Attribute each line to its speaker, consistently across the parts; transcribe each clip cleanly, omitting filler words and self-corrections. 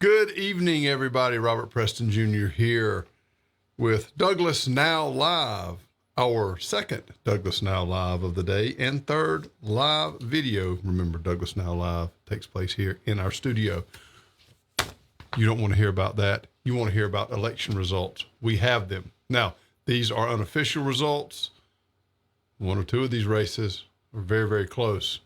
Speaker 1: Good evening, everybody. Robert Preston Jr. here with Douglas Now Live, our second Douglas Now Live of the day and third live video. Remember, Douglas Now Live takes place here in our studio. You don't want to hear about that. You want to hear about election results. We have them. Now, these are unofficial results. One or two of these races are very, very close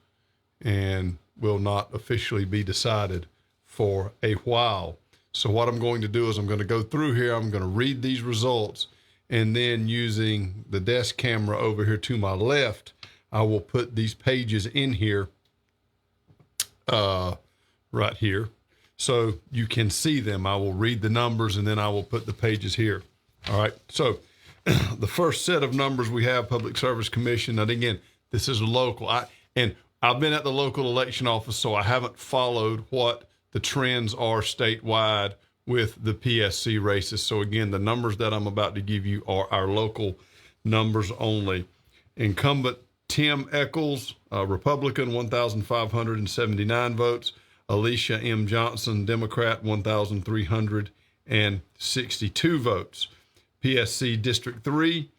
Speaker 1: and will not officially be decided for a while. So what I'm going to do is I'm going to go through here. I'm going to read these results, and then using the desk camera over here to my left, I will put these pages in here, right here, so you can see them. I will read the numbers, and then I will put the pages here. All right. So the first set of numbers we have, Public Service Commission. And again, this is local. I've been at the local election office, so I haven't followed what the trends are statewide with the PSC races. So again, the numbers that I'm about to give you are our local numbers only. Incumbent Tim Eccles, Republican, 1,579 votes. Alicia M. Johnson, Democrat, 1,362 votes. PSC District 3,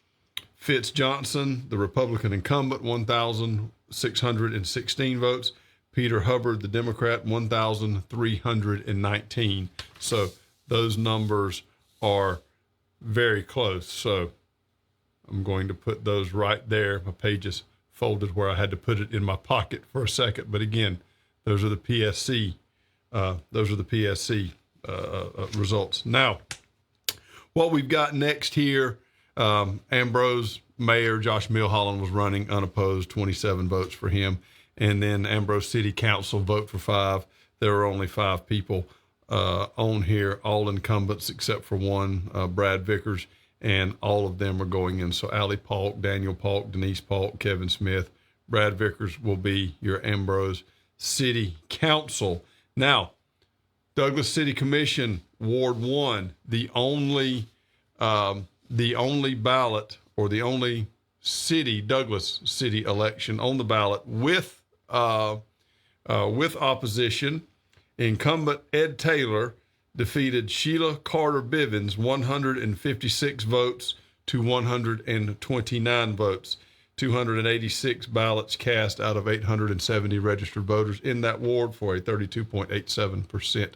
Speaker 1: Fitz Johnson, the Republican incumbent, 1,616 votes. Peter Hubbard, the Democrat, 1,319. So those numbers are very close. So I'm going to put those right there. My page is folded where I had to put it in my pocket for a second. But again, those are the PSC. Results. Now, what we've got next here, Ambrose Mayor Josh Milholland was running unopposed, 27 votes for him. And then Ambrose City Council, vote for 5. There are only 5 people on here, all incumbents except for one, Brad Vickers, and all of them are going in. So Allie Paulk, Daniel Paulk, Denise Paulk, Kevin Smith. Brad Vickers will be your Ambrose City Council. Now, Douglas City Commission, Ward 1, the only ballot or the only Douglas City election on the ballot with opposition. Incumbent Ed Taylor defeated Sheila Carter Bivens, 156 votes to 129 votes. 286 ballots cast out of 870 registered voters in that ward for a 32.87%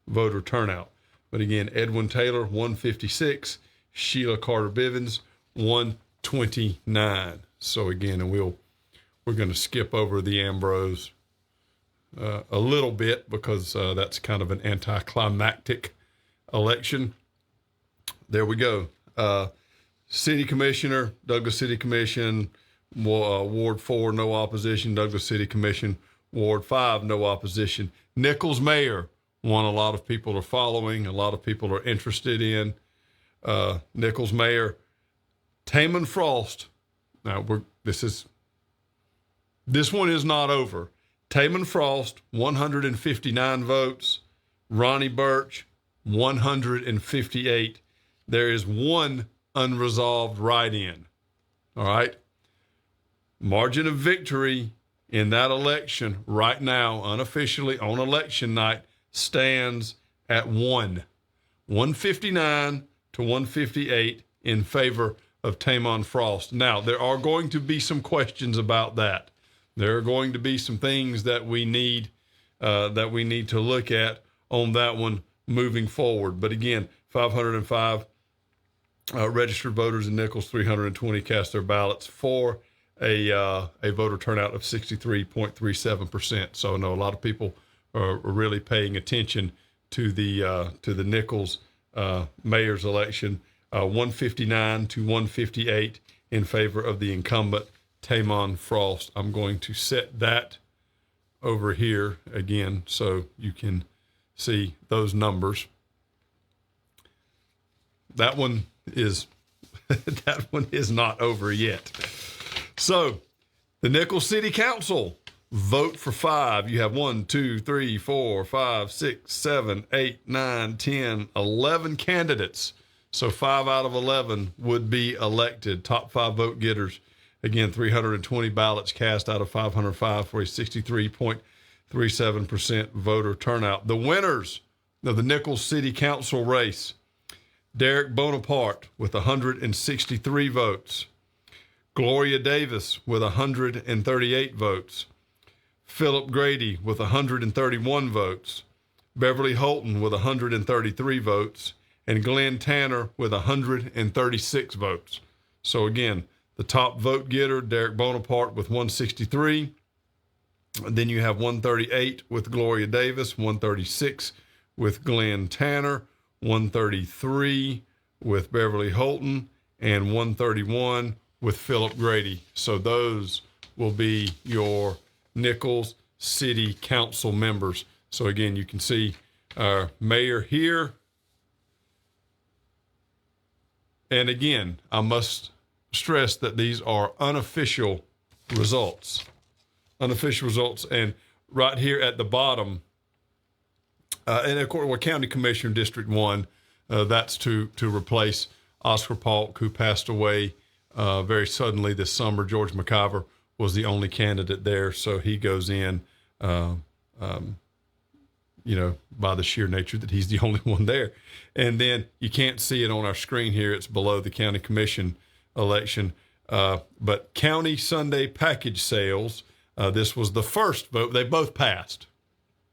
Speaker 1: voter turnout. But again, Edwin Taylor, 156, Sheila Carter Bivens, 129. So again, and we're going to skip over the Ambrose a little bit because that's kind of an anticlimactic election. There we go. City Commissioner, Douglas City Commission, Ward 4, no opposition. Douglas City Commission, Ward 5, no opposition. Nichols Mayor, one a lot of people are following, a lot of people are interested in. Nichols Mayor, Tamon Frost. Now this one is not over. Tamon Frost, 159 votes. Ronnie Birch, 158. There is one unresolved write-in. All right. Margin of victory in that election right now, unofficially on election night, stands at 159 to 158 in favor of Tamon Frost. Now, there are going to be some questions about that. There are going to be some things that we need to look at on that one moving forward. But again, 505 registered voters in Nichols, 320 cast their ballots for a voter turnout of 63.37%. So I know a lot of people are really paying attention to the Nichols mayor's election. 159 to 158 in favor of the incumbent Tamon Frost. I'm going to set that over here again so you can see those numbers. That one is not over yet. So the Nichols City Council, vote for 5. You have 1, 2, 3, 4, 5, 6, 7, 8, 9, 10, 11 candidates. So 5 out of 11 would be elected. Top 5 vote getters. Again, 320 ballots cast out of 505 for a 63.37% voter turnout. The winners Now, the Nichols City Council race, Derek Bonaparte with 163 votes. Gloria Davis with 138 votes. Philip Grady with 131 votes. Beverly Holton with 133 votes. And Glenn Tanner with 136 votes. So again, the top vote getter, Derek Bonaparte with 163. Then you have 138 with Gloria Davis, 136 with Glenn Tanner, 133 with Beverly Holton, and 131 with Philip Grady. So those will be your Nichols City Council members. So again, you can see our mayor here. And again, I must stress that these are unofficial results. Unofficial results. And right here at the bottom, and of course, County Commissioner District 1, that's to replace Oscar Polk, who passed away very suddenly this summer. George McIver was the only candidate there, so he goes in, by the sheer nature that he's the only one there. And then you can't see it on our screen here. It's below the county commission election. But county Sunday package sales, this was the first vote. They both passed.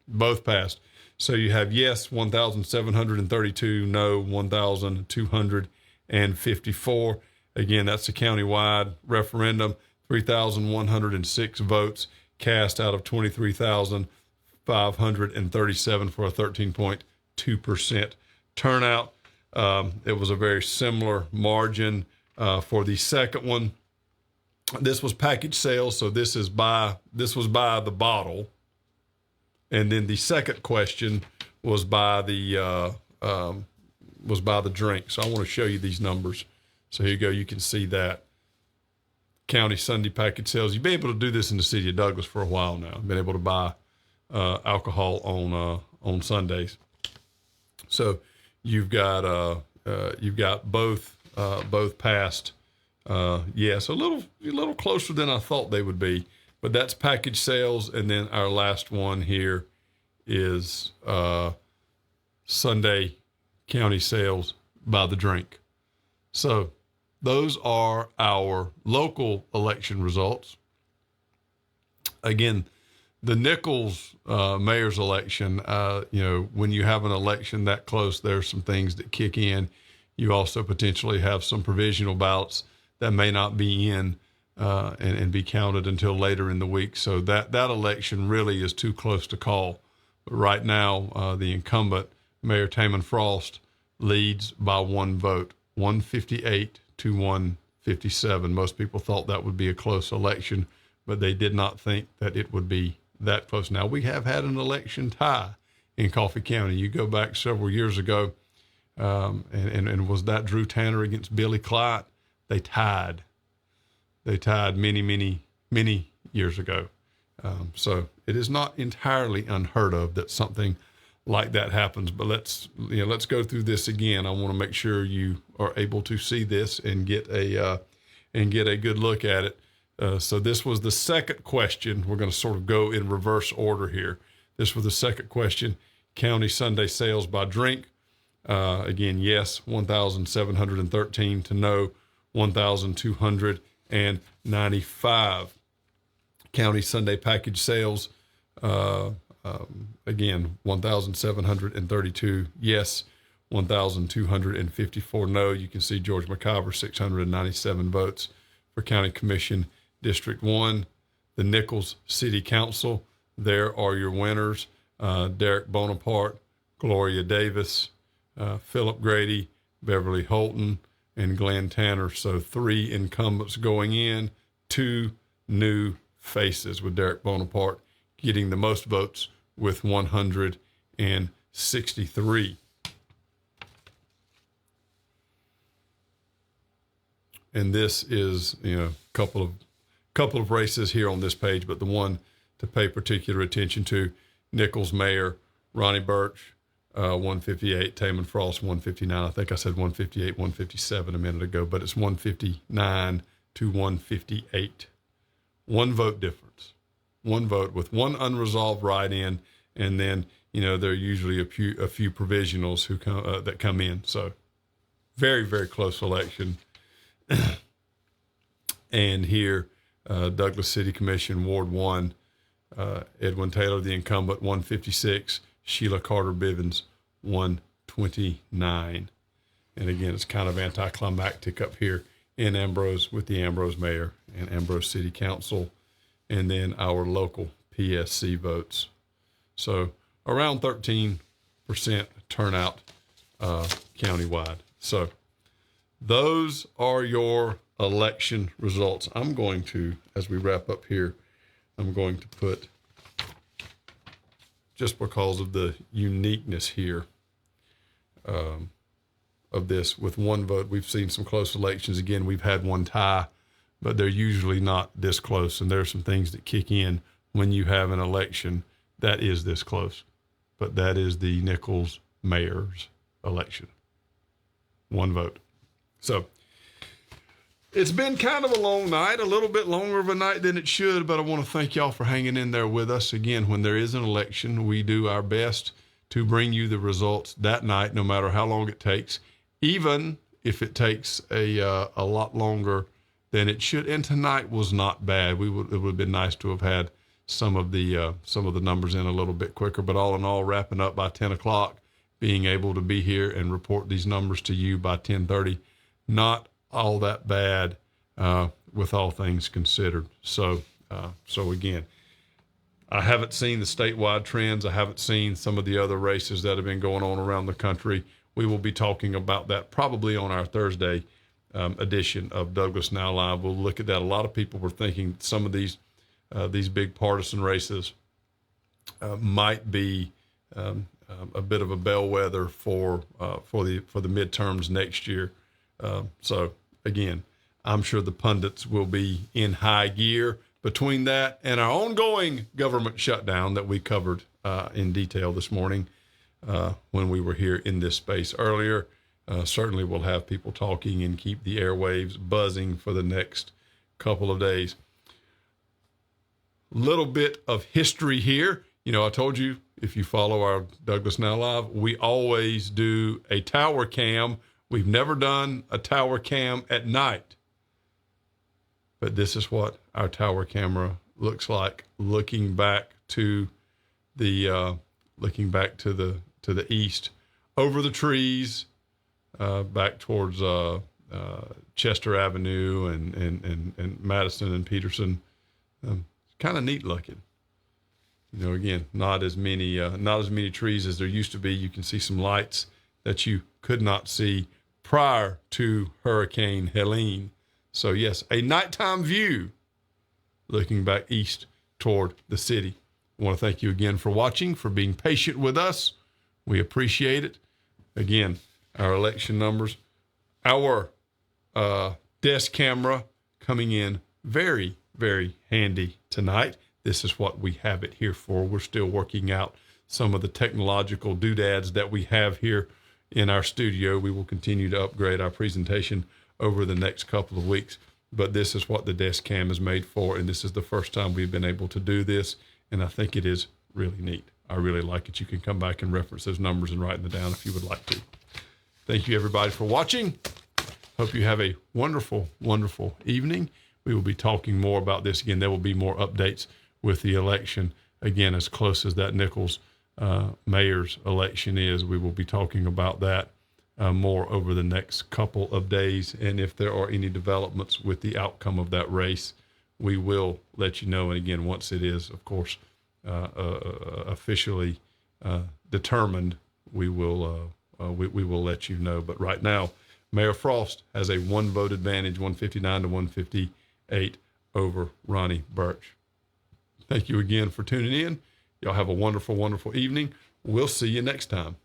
Speaker 1: Both passed. So you have yes, 1,732, no, 1,254. Again, that's a countywide referendum. 3,106 votes cast out of 23,537 for a 13.2% turnout. It was a very similar margin for the second one. This was package sales, so this was by the bottle, and then the second question was by the drink. So I want to show you these numbers. So here you go. You can see that county Sunday package sales. You've been able to do this in the city of Douglas for a while now. Been able to buy alcohol on Sundays. So you've got both passed. Yes, a little closer than I thought they would be, but that's package sales. And then our last one here is Sunday county sales by the drink. So those are our local election results. Again, the Nichols mayor's election, when you have an election that close, there's some things that kick in. You also potentially have some provisional ballots that may not be in and be counted until later in the week. So that election really is too close to call. But right now, the incumbent, Mayor Tamon Frost, leads by one vote, 158 to 157. Most people thought that would be a close election, but they did not think that it would be that close. Now, we have had an election tie in Coffee County. You go back several years ago, and was that Drew Tanner against Billy Clyde? They tied. They tied many years ago. So it is not entirely unheard of that something like that happens. But let's go through this again. I want to make sure you are able to see this and get a good look at it. So this was the second question. We're going to sort of go in reverse order here. This was the second question. County Sunday sales by drink. Again, yes, 1,713 to no, 1,295. County Sunday package sales, again, 1,732 yes, 1,254 no. You can see George McIver, 697 votes for County Commission District 1. The Nichols City Council, there are your winners. Derek Bonaparte, Gloria Davis, Philip Grady, Beverly Holton, and Glenn Tanner. So 3 incumbents going in, 2 new faces, with Derek Bonaparte getting the most votes with 163. And this is, a couple of races here on this page, but the one to pay particular attention to, Nichols Mayor, Ronnie Birch, 158, Tamon Frost, 159. I think I said 158, 157 a minute ago, but it's 159 to 158. 1 vote difference. 1 vote with 1 unresolved write-in, and then there are usually a few provisionals who come that come in. So very, very close election. And here, Douglas City Commission, Ward 1, Edwin Taylor, the incumbent, 156, Sheila Carter Bivens, 129. And again, it's kind of anticlimactic up here in Ambrose with the Ambrose mayor and Ambrose City Council, and then our local PSC votes. So around 13% turnout countywide. So those are your election results. I'm going to, as we wrap up here, I'm going to put, just because of the uniqueness here of this, with one vote. We've seen some close elections. Again, we've had one tie, but they're usually not this close. And there are some things that kick in when you have an election that is this close. But that is the Nichols mayor's election. One vote. So it's been kind of a long night, a little bit longer of a night than it should, but I want to thank y'all for hanging in there with us. Again, when there is an election, we do our best to bring you the results that night, no matter how long it takes, even if it takes a lot longer than it should. And tonight was not bad. It would have been nice to have had some of the numbers in a little bit quicker, but all in all, wrapping up by 10 o'clock, being able to be here and report these numbers to you by 10:30, not all that bad with all things considered. So again, I haven't seen the statewide trends. I haven't seen some of the other races that have been going on around the country. We will be talking about that probably on our Thursday edition of Douglas Now Live. We'll look at that. A lot of people were thinking some of these big partisan races might be a bit of a bellwether for the midterms next year. So again, I'm sure the pundits will be in high gear between that and our ongoing government shutdown that we covered in detail this morning when we were here in this space earlier. Certainly we'll have people talking and keep the airwaves buzzing for the next couple of days. Little bit of history here. I told you, if you follow our Douglas Now Live, we always do a tower cam. We've never done a tower cam at night, but this is what our tower camera looks like, looking back to the east, over the trees, back towards Chester Avenue and Madison and Peterson. Kind of neat looking. Again, not as many trees as there used to be. You can see some lights that you could not see prior to Hurricane Helene. So yes, a nighttime view looking back east toward the city. I want to thank you again for watching, for being patient with us. We appreciate it. Again, our election numbers, our desk camera coming in very, very handy tonight. This is what we have it here for. We're still working out some of the technological doodads that we have here in our studio. We will continue to upgrade our presentation over the next couple of weeks, but this is what the desk cam is made for, and this is the first time we've been able to do this, and I think it is really neat. I really like it. You can come back and reference those numbers and write them down if you would like to. Thank you, everybody, for watching. Hope you have a wonderful, wonderful evening. We will be talking more about this again. There will be more updates with the election. Again, as close as that Nichols mayor's election is, we will be talking about that more over the next couple of days. And if there are any developments with the outcome of that race, we will let you know. And again, once it is, of course, officially determined, we will let you know. But right now, Mayor Frost has a one vote advantage, 159 to 158 over Ronnie Birch. Thank you again for tuning in. Y'all have a wonderful, wonderful evening. We'll see you next time.